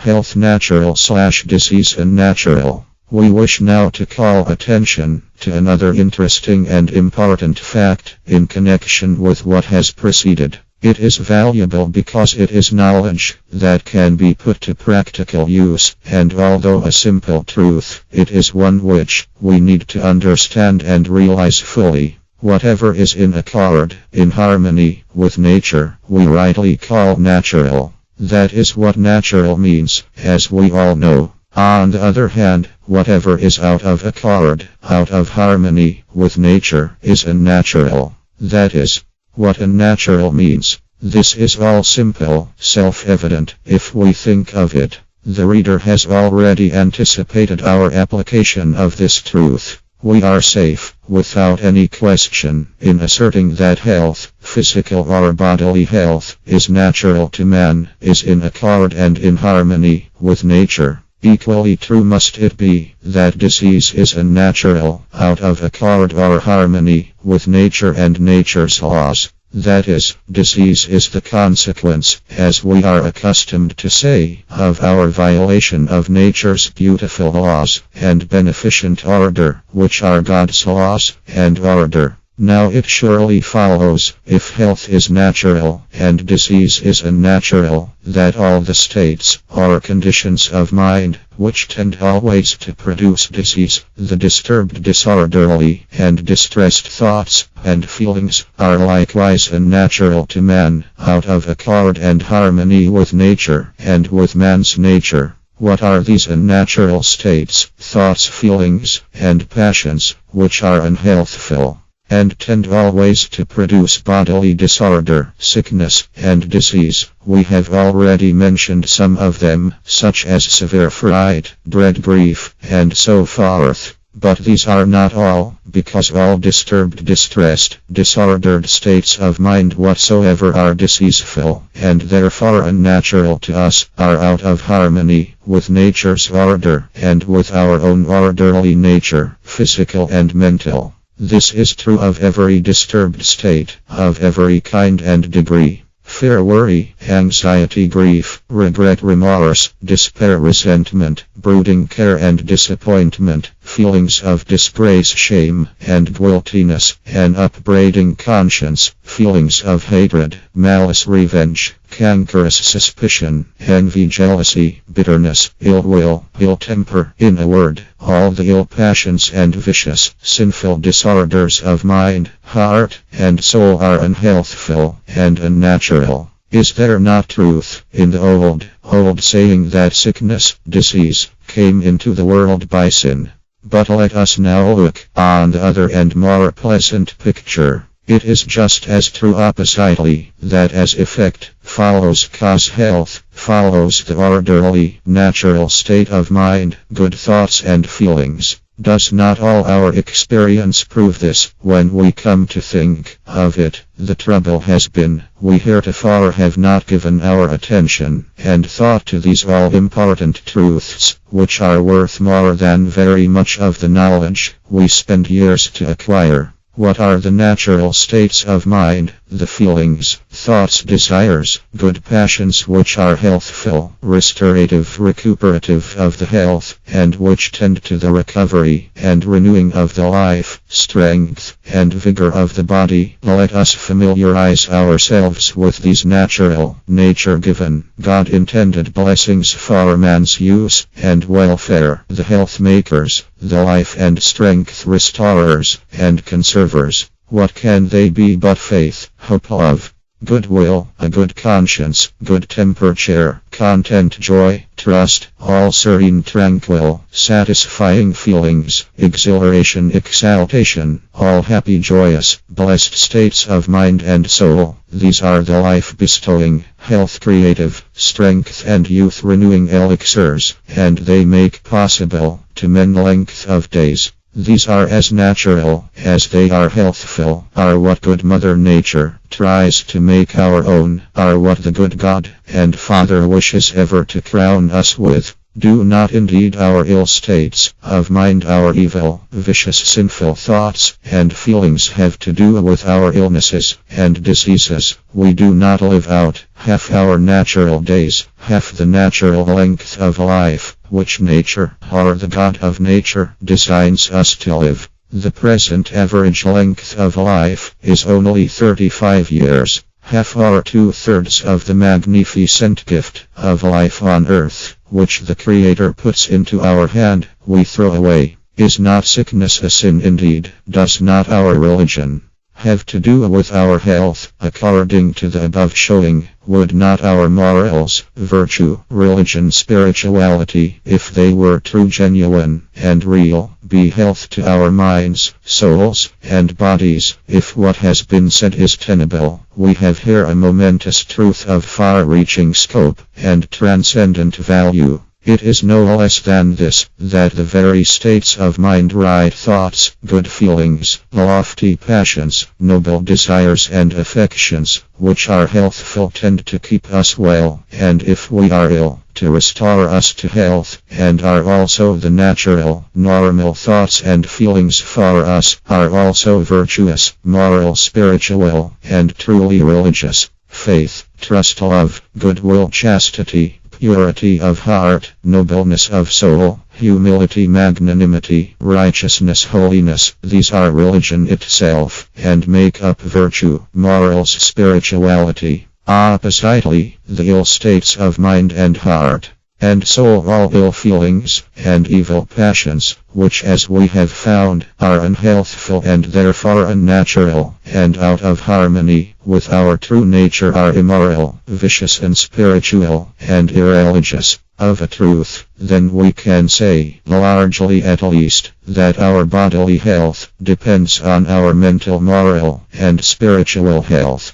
Health natural/disease unnatural. We wish now to call attention to another interesting and important fact in connection with what has preceded. It is valuable because it is knowledge that can be put to practical use, and although a simple truth, it is one which we need to understand and realize fully. Whatever is in accord, in harmony with nature, we rightly call natural. That is what natural means, as we all know. On the other hand, whatever is out of accord, out of harmony with nature, is unnatural. That is what unnatural means. This is all simple, self-evident, if we think of it. The reader has already anticipated our application of this truth. We are safe, without any question, in asserting that health, physical or bodily health, is natural to man, is in accord and in harmony with nature. Equally true must it be that disease is unnatural, out of accord or harmony with nature and nature's laws. That is, disease is the consequence, as we are accustomed to say, of our violation of nature's beautiful laws and beneficent order, which are God's laws and order. Now it surely follows, if health is natural and disease is unnatural, that all the states or conditions of mind, which tend always to produce disease, the disturbed, disorderly, and distressed thoughts and feelings, are likewise unnatural to man, out of accord and harmony with nature and with man's nature. What are these unnatural states, thoughts, feelings, and passions, which are unhealthful and tend always to produce bodily disorder, sickness, and disease? We have already mentioned some of them, such as severe fright, dread, grief, and so forth. But these are not all, because all disturbed, distressed, disordered states of mind whatsoever are diseaseful, and therefore unnatural to us, are out of harmony with nature's order, and with our own orderly nature, physical and mental. This is true of every disturbed state, of every kind and degree. Fear, worry, anxiety, grief, regret, remorse, despair, resentment, brooding care and disappointment, feelings of disgrace, shame, and guiltiness, an upbraiding conscience, feelings of hatred, malice, revenge, cankerous suspicion, envy, jealousy, bitterness, ill will, ill temper, in a word, all the ill passions and vicious, sinful disorders of mind, heart, and soul are unhealthful and unnatural. Is there not truth in the old saying that sickness, disease, came into the world by sin? But let us now look on the other and more pleasant picture. It is just as true oppositely, that as effect follows cause, health follows the orderly, natural state of mind, good thoughts and feelings. Does not all our experience prove this? When we come to think of it, the trouble has been, we heretofore have not given our attention and thought to these all-important truths, which are worth more than very much of the knowledge we spend years to acquire. What are the natural states of mind, the feelings, thoughts, desires, good passions which are healthful, restorative, recuperative of the health, and which tend to the recovery and renewing of the life, strength, and vigor of the body? Let us familiarize ourselves with these natural, nature-given, God-intended blessings for man's use and welfare, the health makers, the life and strength restorers and conservers. What can they be but faith, hope, love, goodwill, a good conscience, good temper, cheer, content, joy, trust, all serene, tranquil, satisfying feelings, exhilaration, exaltation, all happy, joyous, blessed states of mind and soul. These are the life-bestowing, health-creative, strength and youth-renewing elixirs, and they make possible to men length of days. These are as natural as they are healthful, are what good Mother Nature tries to make our own, are what the good God and Father wishes ever to crown us with. Do not indeed our ill states of mind, our evil, vicious, sinful thoughts and feelings have to do with our illnesses and diseases? We do not live out half our natural days, half the natural length of life, which nature, or the God of nature, designs us to live. The present average length of life is only 35 years. Half or 2/3 of the magnificent gift of life on earth, which the Creator puts into our hand, we throw away. Is not sickness a sin indeed? Does not our religion have to do with our health? According to the above showing, would not our morals, virtue, religion, spirituality, if they were true, genuine, and real, be health to our minds, souls, and bodies? If what has been said is tenable, we have here a momentous truth of far-reaching scope and transcendent value. It is no less than this, that the very states of mind, right thoughts, good feelings, lofty passions, noble desires and affections, which are healthful, tend to keep us well, and if we are ill, to restore us to health, and are also the natural, normal thoughts and feelings for us, are also virtuous, moral, spiritual, and truly religious. Faith, trust, love, goodwill, chastity, purity of heart, nobleness of soul, humility, magnanimity, righteousness, holiness, these are religion itself, and make up virtue, morals, spirituality. Oppositely, the ill states of mind and heart and soul, all ill feelings and evil passions, which, as we have found, are unhealthful and therefore unnatural, and out of harmony with our true nature, are immoral, vicious, unspiritual, and irreligious. Of a truth, then we can say, largely at least, that our bodily health depends on our mental, moral, and spiritual health.